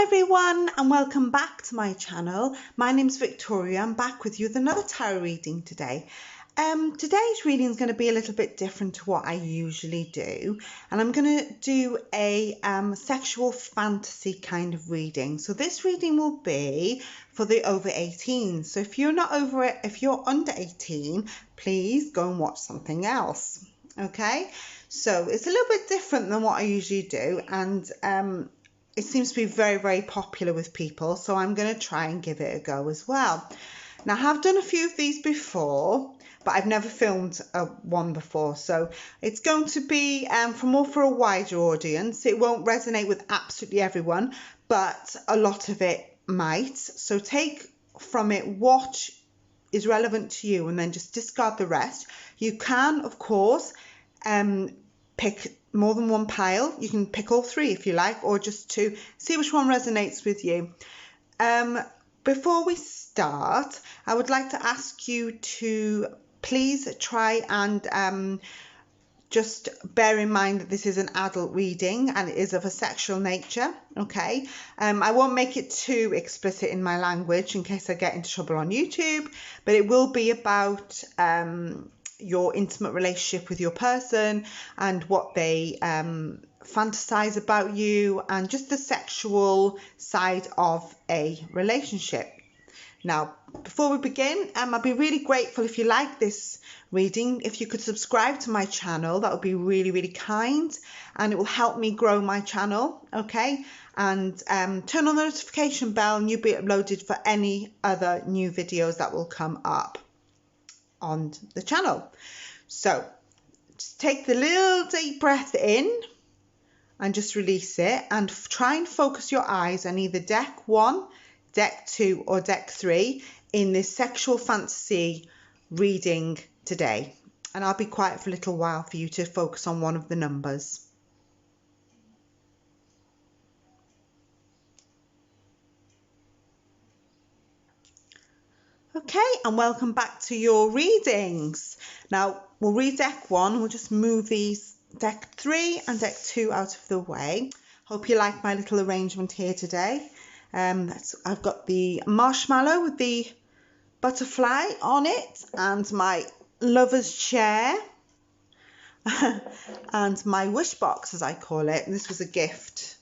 Hi everyone and welcome back to my channel. My name's Victoria. I'm back with you with another tarot reading today. Today's reading is going to be a little bit different to what I usually do, and I'm going to do a sexual fantasy kind of reading. So this reading will be for the over 18. So if you're not over it, if you're under 18, please go and watch something else. Okay, so it's a little bit different than what I usually do, and it seems to be very, very popular with people, so I'm going to try and give it a go as well. Now, I have done a few of these before, but I've never filmed one before, so it's going to be for a wider audience. It won't resonate with absolutely everyone, but a lot of it might. So take from it what is relevant to you and then just discard the rest. You can, of course, pick more than one pile. You can pick all three if you like, or just two. See which one resonates with you. Before we start, I would like to ask you to please try and just bear in mind that this is an adult reading and it is of a sexual nature, okay? I won't make it too explicit in my language in case I get into trouble on YouTube, but it will be about your intimate relationship with your person and what they fantasize about you and just the sexual side of a relationship. Now, before we begin, I'd be really grateful if you like this reading, if you could subscribe to my channel. That would be really, really kind, and it will help me grow my channel, okay? And turn on the notification bell and you'll be uploaded for any other new videos that will come up on the channel. So just take the little deep breath in and just release it, and try and focus your eyes on either deck 1, deck 2 or deck 3 in this sexual fantasy reading today, and I'll be quiet for a little while for you to focus on one of the numbers. Okay, and welcome back to your readings. Now we'll read deck 1. We'll just move these deck 3 and deck 2 out of the way. Hope you like my little arrangement here today. I've got the marshmallow with the butterfly on it, and my lover's chair, and my wish box, as I call it. And this was a gift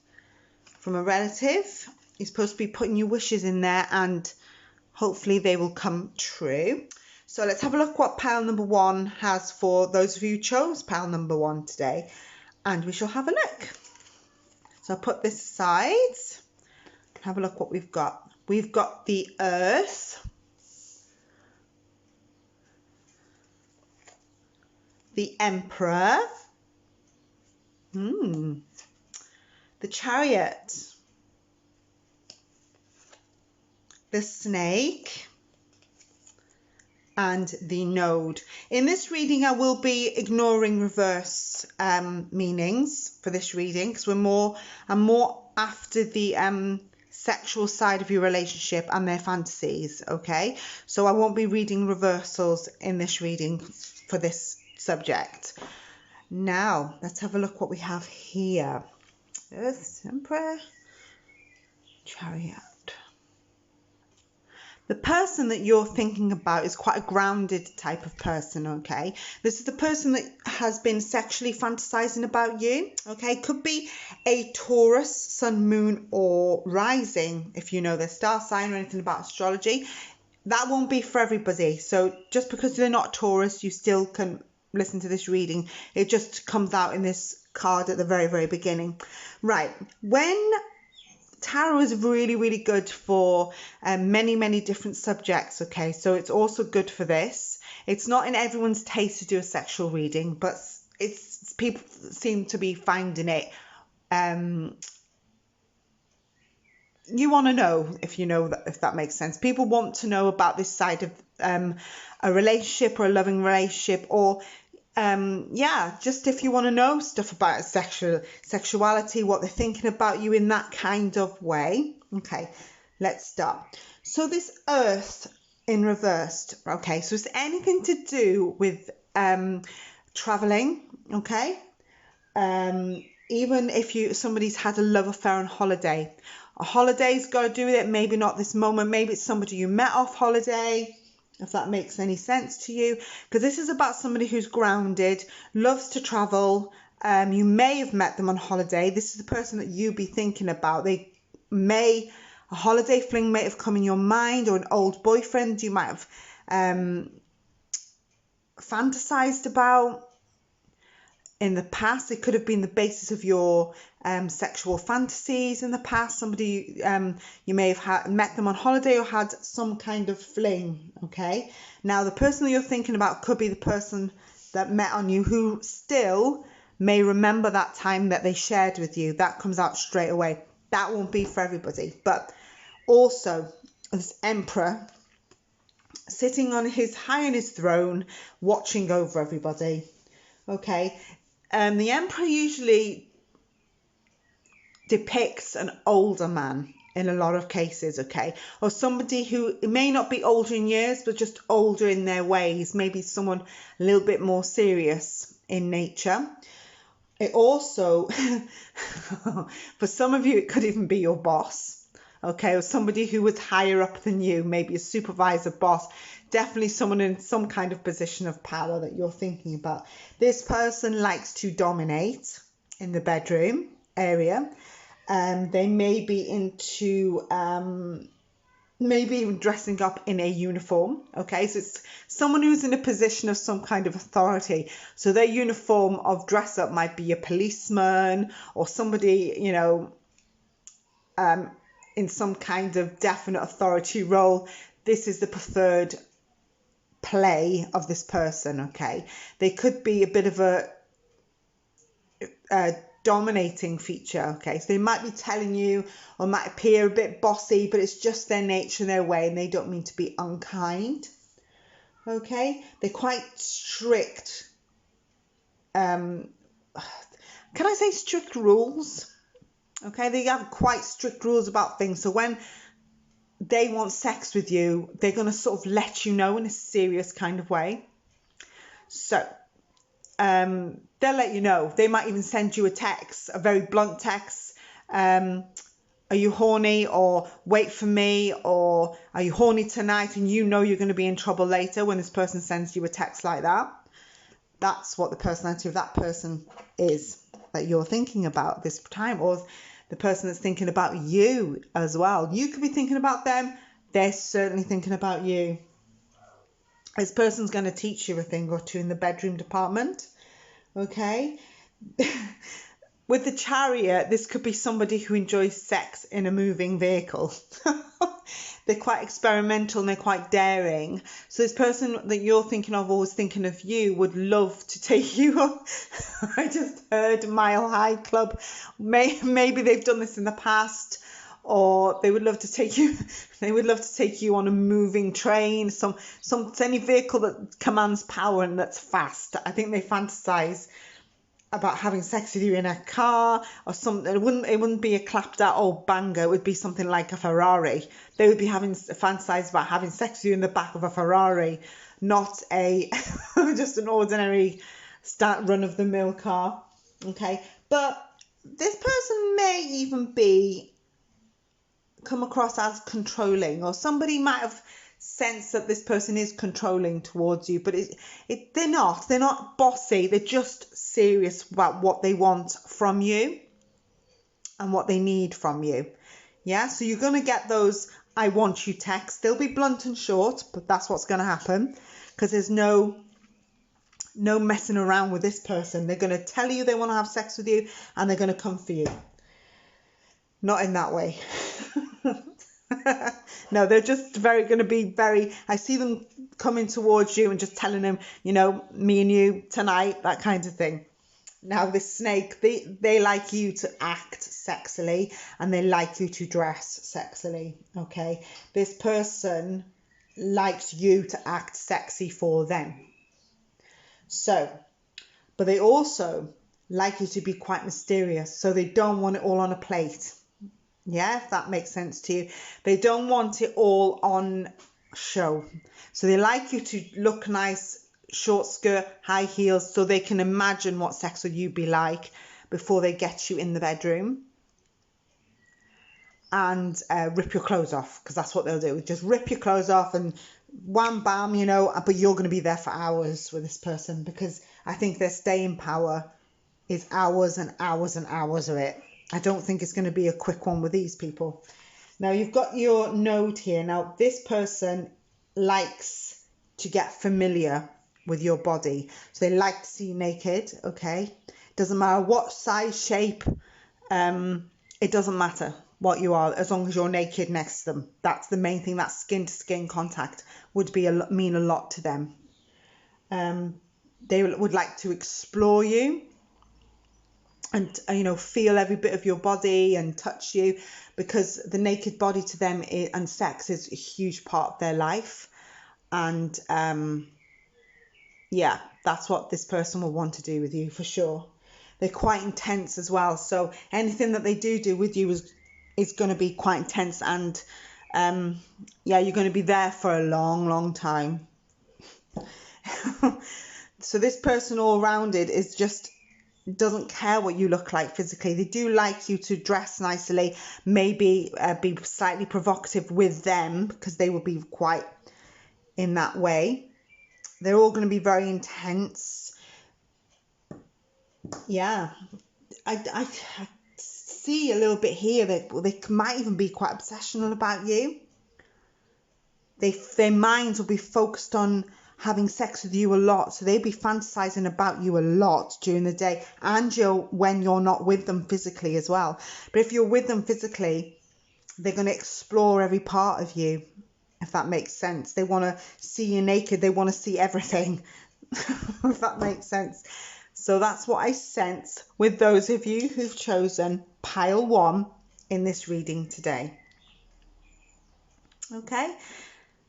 from a relative. You're supposed to be putting your wishes in there and hopefully they will come true. So let's have a look what pile number 1 has for those of you who chose pile number 1 today, and we shall have a look. So I'll put this aside. Have a look what we've got. We've got the Earth, the Emperor, the Chariot, the Snake, and the Node. In this reading, I will be ignoring reverse meanings for this reading, because I'm more after the sexual side of your relationship and their fantasies, okay? So I won't be reading reversals in this reading for this subject. Now, let's have a look what we have here. Earth, Emperor, Chariot. The person that you're thinking about is quite a grounded type of person, okay? This is the person that has been sexually fantasizing about you, okay? Could be a Taurus, sun, moon, or rising, if you know their star sign or anything about astrology. That won't be for everybody. So just because they're not Taurus, you still can listen to this reading. It just comes out in this card at the very, very beginning. Right, when tarot is really, really good for many, many different subjects, okay? So it's also good for this. It's not in everyone's taste to do a sexual reading, but it's people seem to be finding it. You want to know, if that makes sense. People want to know about this side of a relationship or a loving relationship, or just if you want to know stuff about sexuality, what they're thinking about you in that kind of way. Okay, let's start. So this Earth in reversed, okay, so it's anything to do with traveling, okay? Even if somebody's had a love affair on holiday, A holiday's got to do with it. Maybe not this moment. Maybe it's somebody you met off holiday, if that makes any sense to you. Because this is about somebody who's grounded, loves to travel. You may have met them on holiday. This is the person that you be thinking about. A holiday fling may have come in your mind, or an old boyfriend you might have fantasized about in the past. It could have been the basis of your sexual fantasies in the past. Somebody you may have met them on holiday or had some kind of fling. Okay, now the person that you're thinking about could be the person that met on you, who still may remember that time that they shared with you. That comes out straight away. That won't be for everybody. But also this emperor sitting on high on his throne, watching over everybody. Okay, the emperor usually depicts an older man in a lot of cases, okay, or somebody who may not be older in years, but just older in their ways, maybe someone a little bit more serious in nature. It also, for some of you, it could even be your boss, okay, or somebody who was higher up than you, maybe a supervisor, boss, definitely someone in some kind of position of power that you're thinking about. This person likes to dominate in the bedroom area. They may be into maybe even dressing up in a uniform. Okay, so it's someone who's in a position of some kind of authority. So their uniform of dress up might be a policeman or somebody, you know, in some kind of definite authority role. This is the preferred play of this person. Okay, they could be a bit of a dominating feature. Okay, so they might be telling you, or might appear a bit bossy, but it's just their nature and their way, and they don't mean to be unkind. Okay, they're quite strict. Can I say strict rules? Okay, they have quite strict rules about things. So when they want sex with you, they're going to sort of let you know in a serious kind of way. So they'll let you know. They might even send you a text, a very blunt text. Are you horny? Or wait for me? Or are you horny tonight? And you know you're going to be in trouble later when this person sends you a text like that. That's what the personality of that person is that you're thinking about this time, or the person that's thinking about you as well. You could be thinking about them. They're certainly thinking about you. This person's going to teach you a thing or two in the bedroom department. Okay. With the Chariot, this could be somebody who enjoys sex in a moving vehicle. They're quite experimental and they're quite daring. So this person that you're thinking of, or was thinking of you, would love to take you on. I just heard Mile High Club. Maybe they've done this in the past, or they would love to take you. They would love to take you on a moving train, any vehicle that commands power and that's fast. I think they fantasize about having sex with you in a car or something. It wouldn't be a clapped out old banger. It would be something like a Ferrari. They would be fantasize about having sex with you in the back of a Ferrari, not a just an ordinary run of the mill car. Okay, but this person may even come across as controlling, or somebody might have sense that this person is controlling towards you, but they're not bossy. They're just serious about what they want from you and what they need from you. Yeah, so you're going to get those I want you texts. They'll be blunt and short, but that's what's going to happen, because there's no messing around with this person. They're going to tell you they want to have sex with you, and they're going to come for you. Not in that way. No, they're just going to be very, I see them coming towards you and just telling them, you know, me and you tonight, that kind of thing. Now, this snake, they like you to act sexily, and they like you to dress sexily, okay? This person likes you to act sexy for them. So, but they also like you to be quite mysterious, so they don't want it all on a plate. Yeah, if that makes sense to you. They don't want it all on show. So they like you to look nice, short skirt, high heels, so they can imagine what sex would you be like before they get you in the bedroom. and rip your clothes off, because that's what they'll do. Just rip your clothes off and wham bam, you know, but you're going to be there for hours with this person, because I think their staying power is hours and hours and hours of it. I don't think it's going to be a quick one with these people. Now you've got your node here. Now this person likes to get familiar with your body. So they like to see you naked, okay? Doesn't matter what size, shape, it doesn't matter what you are, as long as you're naked next to them. That's the main thing. That skin to skin contact would mean a lot to them. They would like to explore you and, you know, feel every bit of your body and touch you, because the naked body to them and sex is a huge part of their life. And yeah, that's what this person will want to do with you for sure. They're quite intense as well, so anything that they do with you is going to be quite intense, and yeah, you're going to be there for a long time. So this person all rounded is just doesn't care what you look like physically. They do like you to dress nicely, maybe be slightly provocative with them, because they will be quite in that way. They're all going to be very intense. Yeah, I see a little bit here that they might even be quite obsessional about you. Their minds will be focused on having sex with you a lot, so they'll be fantasizing about you a lot during the day, and when you're not with them physically as well. But if you're with them physically, they're going to explore every part of you, if that makes sense. They want to see you naked. They want to see everything, if that makes sense. So that's what I sense with those of you who've chosen pile 1 in this reading today. Okay.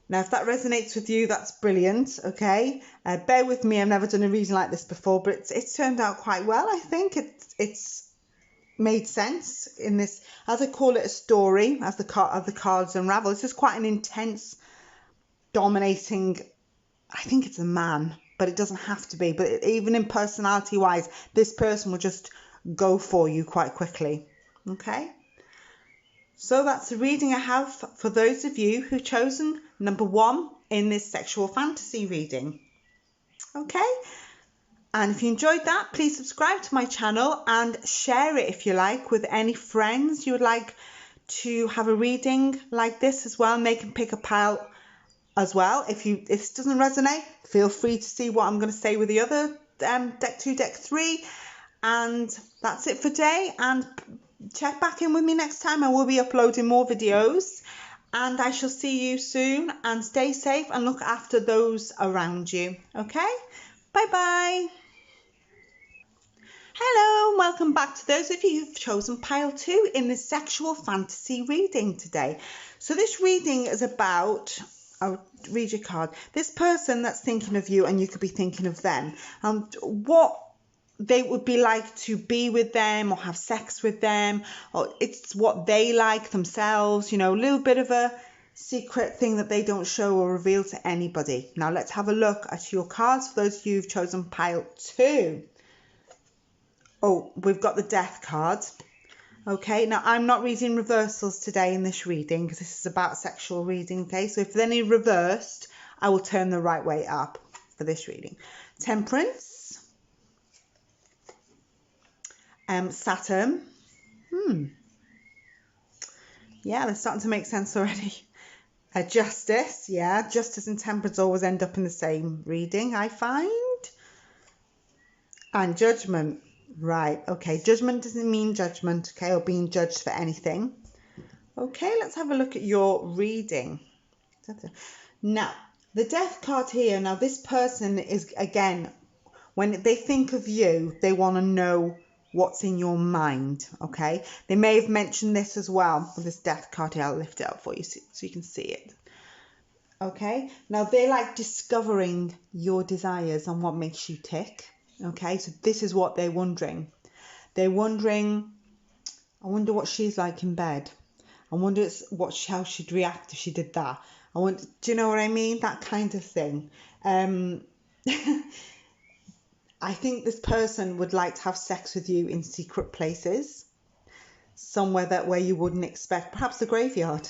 Now, if that resonates with you, that's brilliant, okay? Bear with me, I've never done a reading like this before, but it's turned out quite well, I think. It's made sense in this, as I call it, a story, as the cards unravel. It's just quite an intense, dominating, I think it's a man, but it doesn't have to be. But even in personality-wise, this person will just go for you quite quickly, okay? So that's the reading I have for those of you who've chosen number 1 in this sexual fantasy reading. Okay? And if you enjoyed that, please subscribe to my channel and share it if you like with any friends you would like to have a reading like this as well. And they can pick a pile as well. If this doesn't resonate, feel free to see what I'm going to say with the other deck 2, deck 3. And that's it for today. And check back in with me next time. I will be uploading more videos, and I shall see you soon, and stay safe and look after those around you. Okay, bye bye. Hello, and welcome back to those of you who've chosen pile 2 in this sexual fantasy reading today. So this reading is about, I'll read your card, this person that's thinking of you, and you could be thinking of them, and what they would be like to be with them or have sex with them, or it's what they like themselves, you know, a little bit of a secret thing that they don't show or reveal to anybody. Now let's have a look at your cards for those of you who've chosen pile 2. Oh, we've got the death card. Okay, now I'm not reading reversals today in this reading because this is about sexual reading, okay? So if there's any reversed, I will turn the right way up for this reading. Temperance. Saturn. Yeah, they're starting to make sense already. Justice. Yeah, justice and temperance always end up in the same reading, I find. And judgment. Right, okay. Judgment doesn't mean judgment, okay, or being judged for anything. Okay, let's have a look at your reading. Now, the death card here. Now, this person is, again, when they think of you, they want to know what's in your mind, okay? They may have mentioned this as well with this death card here. I'll lift it up for you so you can see it. Okay, now they like discovering your desires and what makes you tick. Okay, so this is what they're wondering. They're wondering, I wonder what she's like in bed. I wonder how she'd react if she did that. Do you know what I mean? That kind of thing. I think this person would like to have sex with you in secret places. somewhere where you wouldn't expect, perhaps the graveyard.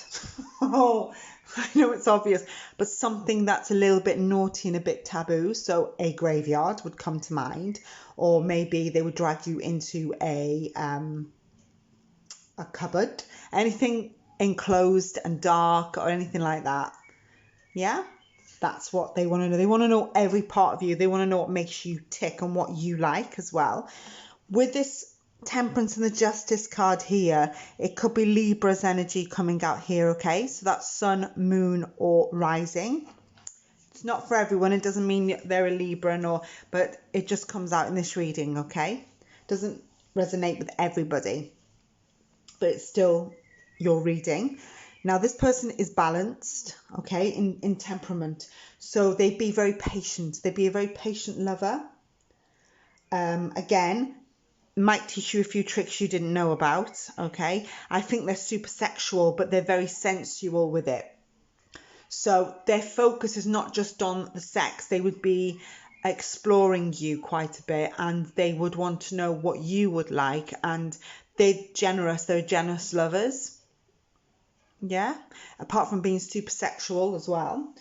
Oh, I know it's obvious, but something that's a little bit naughty and a bit taboo. So a graveyard would come to mind, or maybe they would drag you into a cupboard, anything enclosed and dark or anything like that. Yeah, that's what they want to know. They want to know every part of you. They want to know what makes you tick and what you like as well. With this Temperance and the Justice card here, it could be Libra's energy coming out here, okay? So that's sun, moon, or rising. It's not for everyone. It doesn't mean they're a Libra, but it just comes out in this reading, okay? Doesn't resonate with everybody, but it's still your reading. Now, this person is balanced, okay, in temperament. So they'd be very patient. They'd be a very patient lover. Again, might teach you a few tricks you didn't know about, okay? I think they're super sexual, but they're very sensual with it. So their focus is not just on the sex. They would be exploring you quite a bit, and they would want to know what you would like, and they're generous lovers. Yeah, apart from being super sexual as well.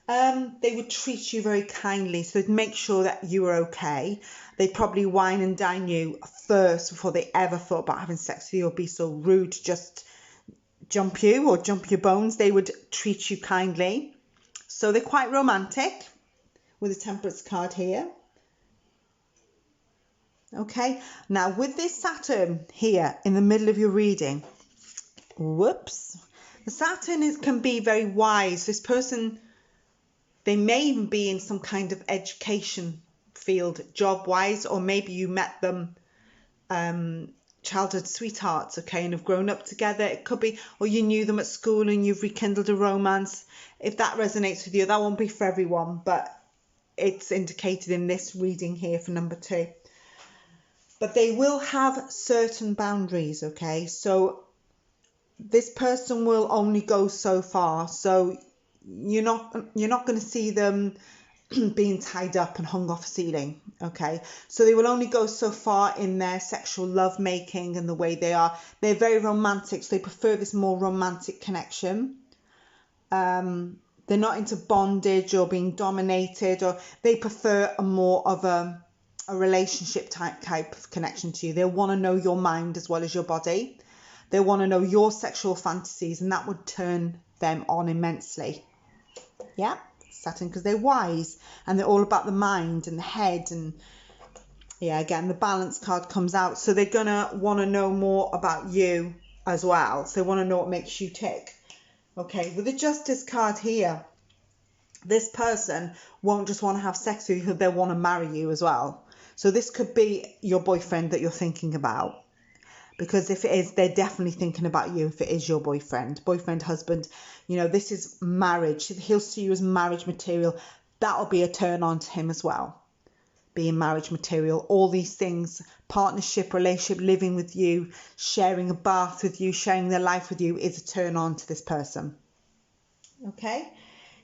They would treat you very kindly, so they'd make sure that you were okay. They'd probably wine and dine you first before they ever thought about having sex with you, or be so rude to just jump you or jump your bones. They would treat you kindly. So they're quite romantic with the Temperance card here. Okay, now with this Saturn here in the middle of your reading, whoops, the Saturn can be very wise. This person, they may even be in some kind of education field, job-wise, or maybe you met them childhood sweethearts, okay, and have grown up together. It could be, or you knew them at school and you've rekindled a romance. If that resonates with you, that won't be for everyone, but it's indicated in this reading here for number 2. But they will have certain boundaries, okay? So this person will only go so far. So you're not going to see them being tied up and hung off a ceiling, okay? So they will only go so far in their sexual love making and the way they are. They're very romantic, so they prefer this more romantic connection. They're not into bondage or being dominated, or they prefer a more of a relationship type of connection to you. They want to know your mind as well as your body. They want to know your sexual fantasies, and that would turn them on immensely. Yeah, Saturn, because they're wise and they're all about the mind and the head. And yeah, again, the Balance card comes out. So they're going to want to know more about you as well. So they want to know what makes you tick. Okay, with the Justice card here, this person won't just want to have sex with you, they'll want to marry you as well. So this could be your boyfriend that you're thinking about. Because if it is, they're definitely thinking about you if it is your boyfriend, husband. You know, this is marriage. He'll see you as marriage material. That'll be a turn on to him as well. Being marriage material, all these things, partnership, relationship, living with you, sharing a bath with you, sharing their life with you is a turn on to this person. Okay?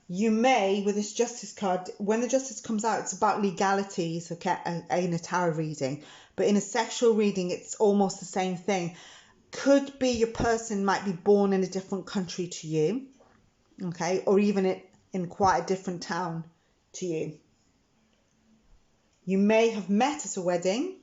You may, with this Justice card, when the Justice comes out, it's about legalities, okay, in a tarot reading. But in a sexual reading, it's almost the same thing. Could be your person might be born in a different country to you, okay, or even in quite a different town to you. You may have met at a wedding.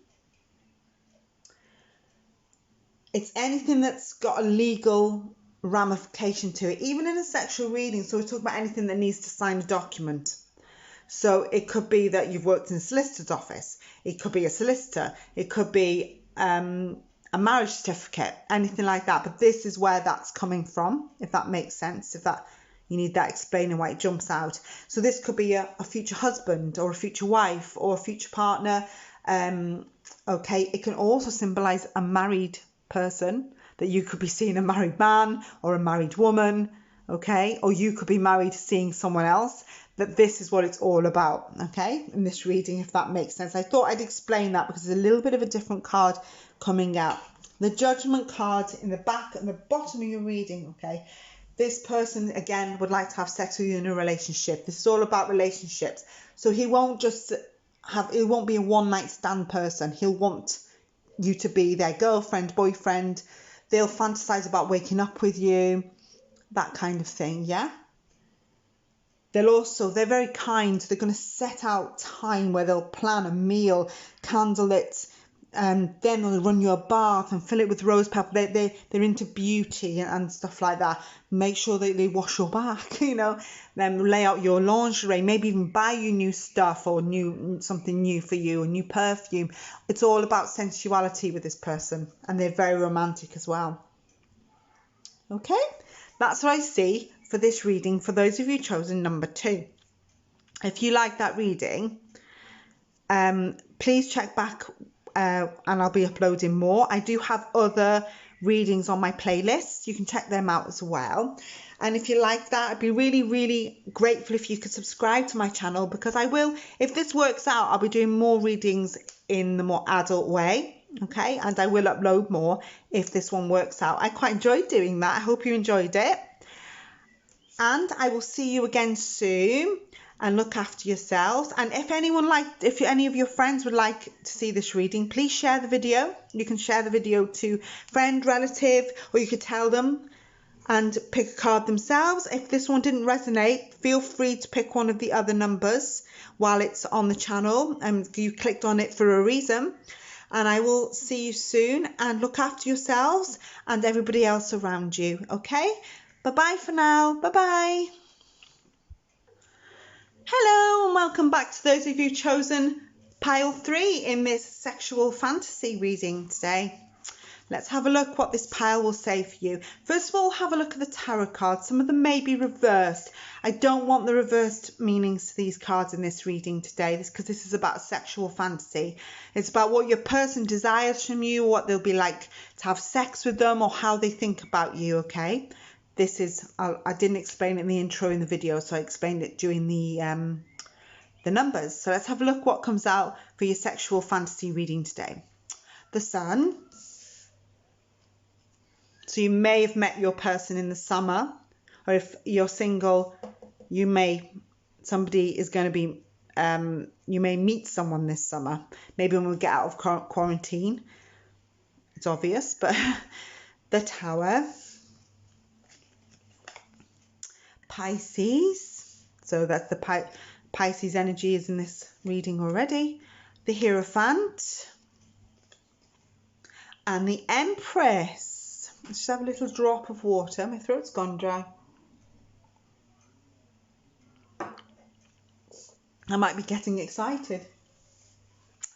It's anything that's got a legal ramification to it, even in a sexual reading. So we're talking about anything that needs to sign a document. So it could be that you've worked in a solicitor's office. It could be a solicitor. It could be a marriage certificate, anything like that. But this is where that's coming from, if that makes sense, if that you need that explaining why it jumps out. So this could be a future husband or a future wife or a future partner. Okay, it can also symbolize a married person, that you could be seeing a married man or a married woman, okay, or you could be married seeing someone else. That this is what it's all about, okay, in this reading, if that makes sense. I thought I'd explain that because there's a little bit of a different card coming out. The Judgment card in the back and the bottom of your reading, okay, this person, again, would like to have sex with you in a relationship. This is all about relationships. So he won't just it won't be a one-night stand person. He'll want you to be their girlfriend, boyfriend, They'll fantasize about waking up with you, that kind of thing, yeah? They're very kind. They're going to set out time where they'll plan a meal, candlelit, and then they'll run you a bath and fill it with rose pepper. They're into beauty and stuff like that. Make sure that they wash your back, you know, then lay out your lingerie, maybe even buy you new stuff or something new for you, a new perfume. It's all about sensuality with this person, and they're very romantic as well. Okay, that's what I see for this reading for those of you chosen number 2. If you like that reading, please check back and I'll be uploading more. I do have other readings on my playlist. You can check them out as well. And if you like that, I'd be really, really grateful if you could subscribe to my channel, because I will, if this works out, I'll be doing more readings in the more adult way. Okay, and I will upload more if this one works out. I quite enjoyed doing that. I hope you enjoyed it. And I will see you again soon, and look after yourselves. And if any of your friends would like to see this reading, please share the video. You can share the video to friend, relative, or you could tell them and pick a card themselves. If this one didn't resonate, feel free to pick one of the other numbers while it's on the channel, and you clicked on it for a reason. And I will see you soon, and look after yourselves and everybody else around you. Okay? Bye-bye for now. Bye-bye. Hello, and welcome back to those of you chosen pile 3 in this sexual fantasy reading today. Let's have a look what this pile will say for you. First of all, have a look at the tarot cards. Some of them may be reversed. I don't want the reversed meanings to these cards in this reading today, because this is about sexual fantasy. It's about what your person desires from you, what they'll be like to have sex with them, or how they think about you, okay? This is, I didn't explain it in the intro in the video, so I explained it during the numbers. So let's have a look what comes out for your sexual fantasy reading today. The Sun. So you may have met your person in the summer, or if you're single, you may meet someone this summer. Maybe when we get out of quarantine. It's obvious, but the Tower. Pisces. So that's the Pisces energy is in this reading already. The Hierophant. And the Empress. Just have a little drop of water. My throat's gone dry. I might be getting excited.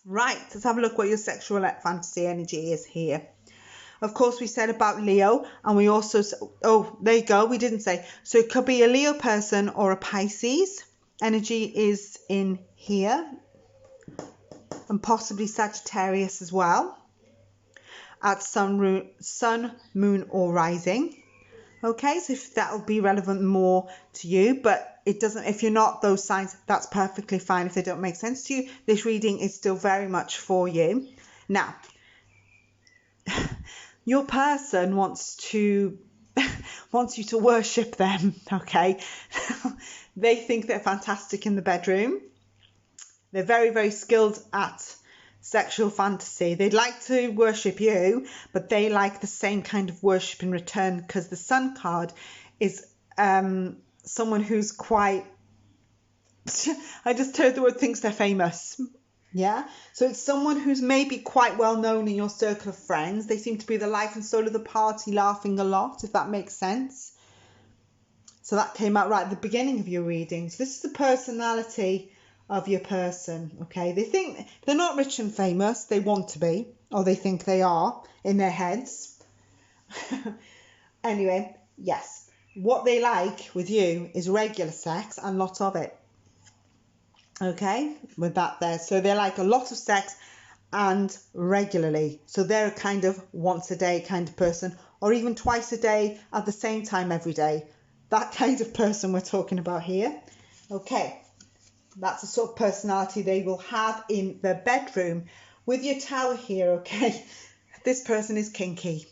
Right, let's have a look what your sexual fantasy energy is here. Of course, we said about Leo, and we also, oh, there you go, we didn't say. So it could be a Leo person or a Pisces. Energy is in here. And possibly Sagittarius as well. At sun, moon, or rising. Okay, so if that will be relevant more to you, but it doesn't, if you're not those signs, that's perfectly fine. If they don't make sense to you, this reading is still very much for you. Now, your person wants you to worship them, okay? They think they're fantastic in the bedroom. They're very, very skilled at sexual fantasy. They'd like to worship you, but they like the same kind of worship in return, because the Sun card is someone who's quite I just heard the word thinks they're famous. Yeah, so it's someone who's maybe quite well known in your circle of friends. They seem to be the life and soul of the party, laughing a lot, if that makes sense. So that came out right at the beginning of your reading. So this is the personality of your person, okay? They think they're not rich and famous. They want to be, or they think they are in their heads. Anyway, yes. What they like with you is regular sex and lots of it. Okay, with that there. So they like a lot of sex and regularly. So they're a kind of once a day kind of person, or even twice a day at the same time every day. That kind of person we're talking about here. Okay, that's the sort of personality they will have in their bedroom. With your Tower here, okay, this person is kinky.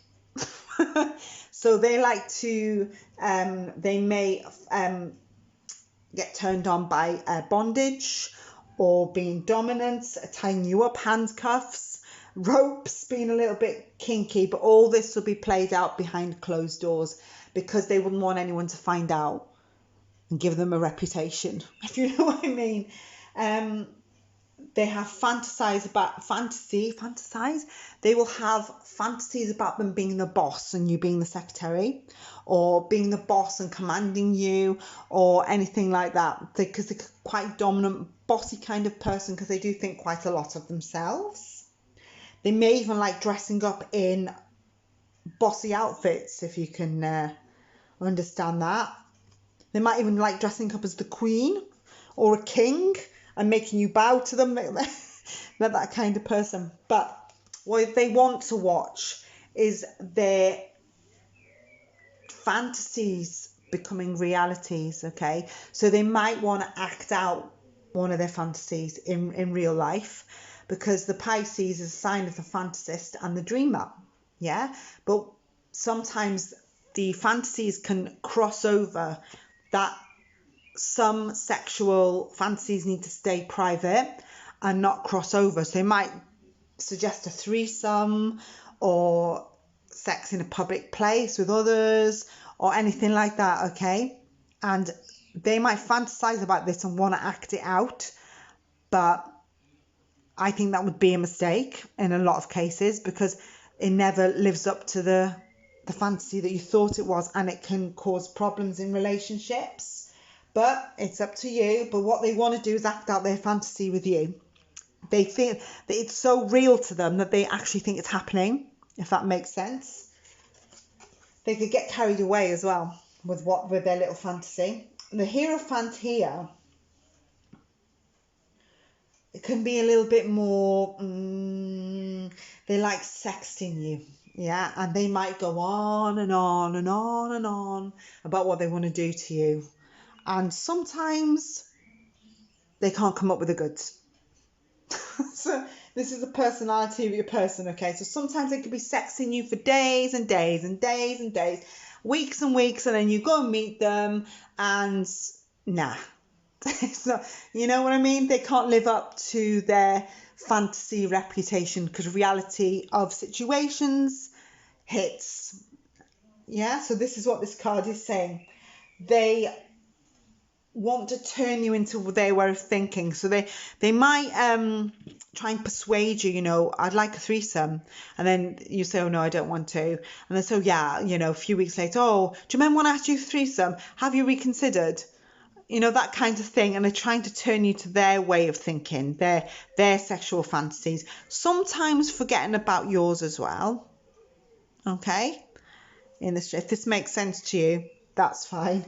So they like to, they may get turned on by bondage or being dominant, tying you up, handcuffs, ropes, being a little bit kinky, but all this will be played out behind closed doors because they wouldn't want anyone to find out and give them a reputation, if you know what I mean. They have fantasize. They will have fantasies about them being the boss and you being the secretary, or being the boss and commanding you, or anything like that. Because they're quite dominant, bossy kind of person, because they do think quite a lot of themselves. They may even like dressing up in bossy outfits, if you can understand that. They might even like dressing up as the queen or a king and making you bow to them. They're that kind of person. But what they want to watch is their fantasies becoming realities, okay? So they might want to act out one of their fantasies in real life, because the Pisces is a sign of the fantasist and the dreamer, yeah? But sometimes the fantasies can cross over, that some sexual fantasies need to stay private and not cross over. So they might suggest a threesome or sex in a public place with others or anything like that, okay? And they might fantasize about this and want to act it out, but I think that would be a mistake in a lot of cases, because it never lives up to the fantasy that you thought it was, and it can cause problems in relationships. But it's up to you. But what they want to do is act out their fantasy with you. They think that it's so real to them that they actually think it's happening, if that makes sense. They could get carried away as well with their little fantasy. The Hierophant here, it can be a little bit more, they like sexting you, yeah, and they might go on and on and on and on about what they want to do to you. And sometimes they can't come up with the goods. So this is the personality of your person, okay? So sometimes they could be sexing you for days and days and days and days, weeks and weeks, and then you go and meet them and nah. It's not, you know what I mean? They can't live up to their fantasy reputation because reality of situations hits. Yeah, so this is what this card is saying. They want to turn you into their way of thinking. So they might try and persuade you, you know, I'd like a threesome. And then you say, oh no, I don't want to. And then so yeah, you know, a few weeks later, oh, do you remember when I asked you threesome? Have you reconsidered? You know, that kind of thing. And they're trying to turn you to their way of thinking, their sexual fantasies, sometimes forgetting about yours as well. Okay, if this makes sense to you, that's fine.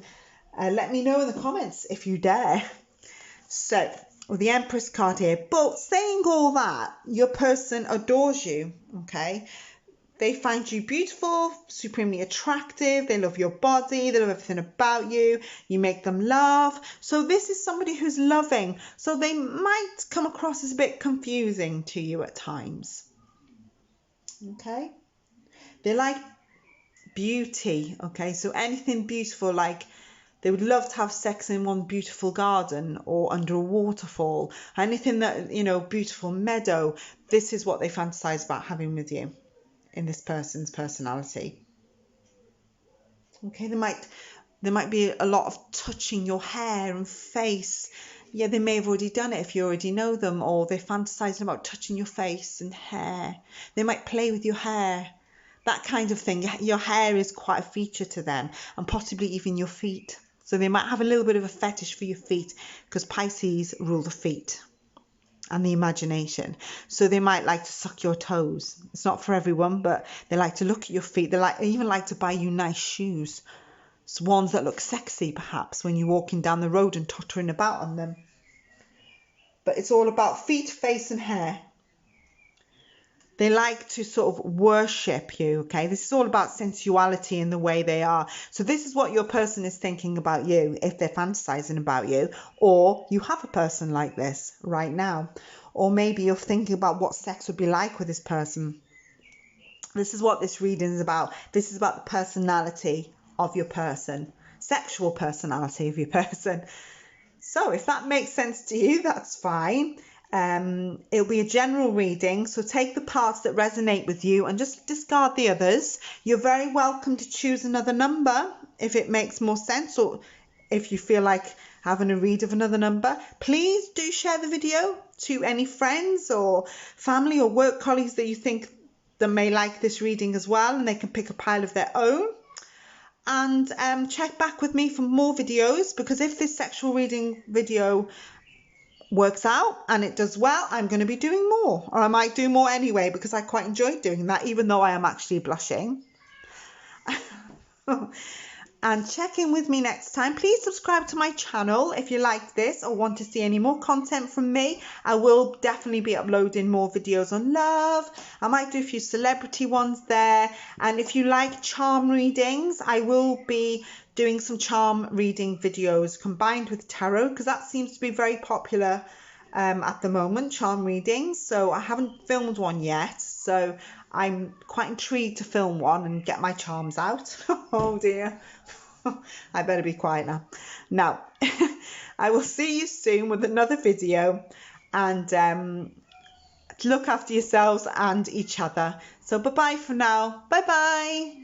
Let me know in the comments if you dare. So, with the Empress card here, but saying all that, your person adores you, okay? They find you beautiful, supremely attractive, they love your body, they love everything about you, you make them laugh. So this is somebody who's loving. So they might come across as a bit confusing to you at times, okay? They like beauty, okay? So anything beautiful, like they would love to have sex in one beautiful garden or under a waterfall, anything that, you know, beautiful meadow. This is what they fantasize about having with you in this person's personality. Okay, there might be a lot of touching your hair and face. Yeah, they may have already done it if you already know them, or they're fantasizing about touching your face and hair. They might play with your hair, that kind of thing. Your hair is quite a feature to them, and possibly even your feet. So they might have a little bit of a fetish for your feet, because Pisces rule the feet and the imagination. So they might like to suck your toes. It's not for everyone, but they like to look at your feet. They even like to buy you nice shoes. So ones that look sexy, perhaps, when you're walking down the road and tottering about on them. But it's all about feet, face and hair. They like to sort of worship you, okay? This is all about sensuality and the way they are. So this is what your person is thinking about you, if they're fantasizing about you, or you have a person like this right now. Or maybe you're thinking about what sex would be like with this person. This is what this reading is about. This is about the personality of your person, sexual personality of your person. So if that makes sense to you, that's fine. It'll be a general reading, so take the parts that resonate with you and just discard the others. You're very welcome to choose another number if it makes more sense, or if you feel like having a read of another number. Please do share the video to any friends or family or work colleagues that you think that may like this reading as well, and they can pick a pile of their own. And check back with me for more videos, because if this sexual reading video works out and it does well, I'm going to be doing more, or I might do more anyway, because I quite enjoyed doing that, even though I am actually blushing. And check in with me next time. Please subscribe to my channel if you like this or want to see any more content from me. I will definitely be uploading more videos on love. I might do a few celebrity ones there. And if you like charm readings, I will be doing some charm reading videos combined with tarot, because that seems to be very popular at the moment, charm readings. So I haven't filmed one yet, so I'm quite intrigued to film one and get my charms out. Oh dear. I better be quiet now. Now, I will see you soon with another video, and look after yourselves and each other. So bye-bye for now. Bye-bye.